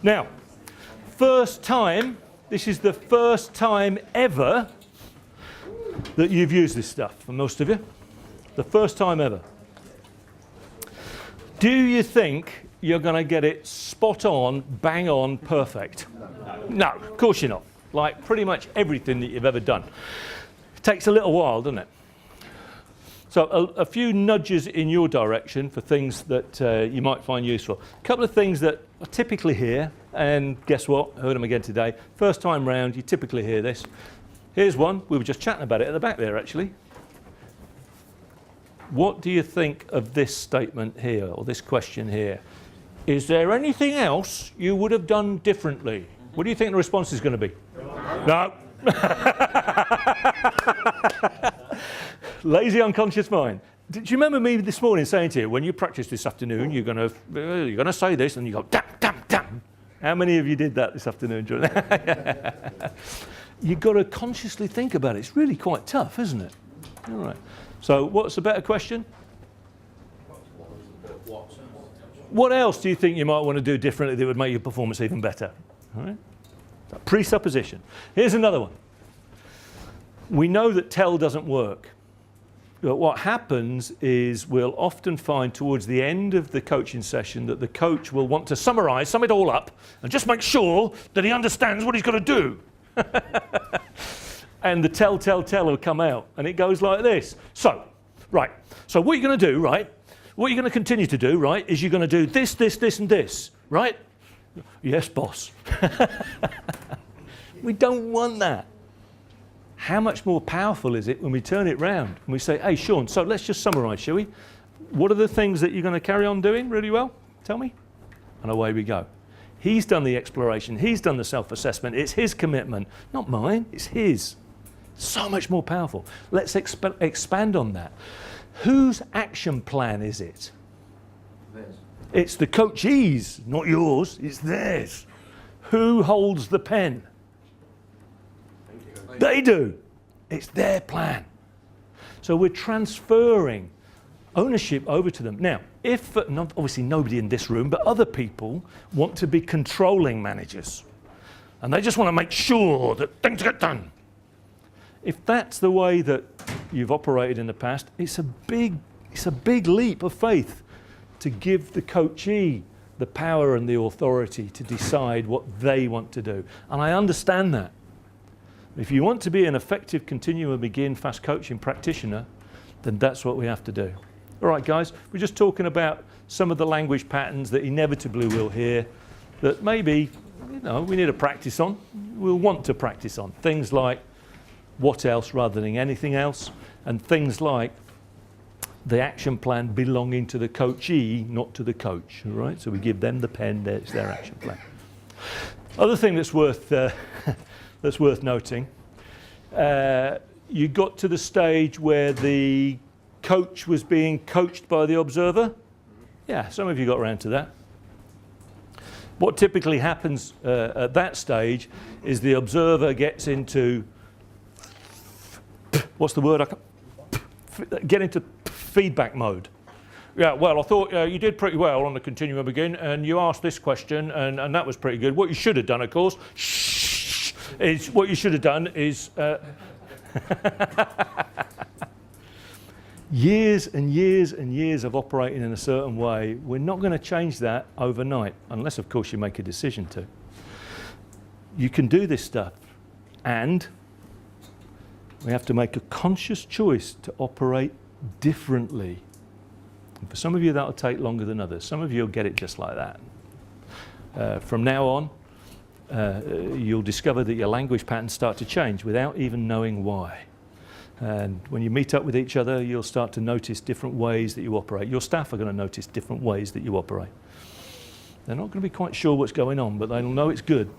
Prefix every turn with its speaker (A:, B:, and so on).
A: Now, first time, this is the first time ever that you've used this stuff, for most of you. The first time ever. Do you think you're going to get it spot on, bang on, perfect? No, of course you're not. Like pretty much everything that you've ever done. It takes a little while, doesn't it? So a few nudges in your direction for things that you might find useful. A couple of things that I typically hear, and guess what? I heard them again today. First time round, you typically hear this. Here's one. We were just chatting about it at the back there, actually. What do you think of this statement here, or this question here? Is there anything else you would have done differently? What do you think the response is going to be? No. Lazy unconscious mind. Do you remember me this morning saying to you, when you practice this afternoon, you're going to say this, and you go, damn, damn, damn. How many of you did that this afternoon? You've got to consciously think about it. It's really quite tough, isn't it? All right. So what's a better question? What else do you think you might want to do differently that would make your performance even better? All right. Presupposition. Here's another one. We know that tell doesn't work. But what happens is we'll often find towards the end of the coaching session that the coach will want to summarize, sum it all up, and just make sure that he understands what he's got to do. And the tell will come out, and it goes like this. So, right, so what you're going to do, right, what you're going to continue to do, right, is you're going to do this, this, this, and this, right? Yes, boss. We don't want that. How much more powerful is it when we turn it round and we say, hey, Sean, so let's just summarize, shall we? What are the things that you're going to carry on doing really well? Tell me. And away we go. He's done the exploration. He's done the self-assessment. It's his commitment, not mine. It's his. So much more powerful. Let's expand on that. Whose action plan is it? Theirs. It's the coachee's, not yours. It's theirs. Who holds the pen? They do. It's their plan. So we're transferring ownership over to them. Now, if, obviously nobody in this room, but other people want to be controlling managers, and they just want to make sure that things get done. If that's the way that you've operated in the past, it's a big leap of faith to give the coachee the power and the authority to decide what they want to do. And I understand that. If you want to be an effective continuum begin fast coaching practitioner, then that's what we have to do. All right, guys, we're just talking about some of the language patterns that inevitably we'll hear that maybe, we need to practice on. We'll want to practice on. Things like what else rather than anything else, and things like the action plan belonging to the coachee, not to the coach, all right? So we give them the pen, it's their action plan. Other thing that's worth noting, you got to the stage where the coach was being coached by the observer. Yeah, some of you got around to that. What typically happens at that stage is the observer gets into, what's the word? Get into feedback mode. Yeah, well, I thought you did pretty well on the continuum begin, and you asked this question, and that was pretty good. What you should have done, of course, is what you should have done is years and years and years of operating in a certain way. We're not going to change that overnight, unless, of course, you make a decision to. You can do this stuff, and we have to make a conscious choice to operate differently. And for some of you, that'll take longer than others. Some of you will get it just like that. From now on, you'll discover that your language patterns start to change without even knowing why. And when you meet up with each other, you'll start to notice different ways that you operate. Your staff are going to notice different ways that you operate. They're not going to be quite sure what's going on, but they'll know it's good.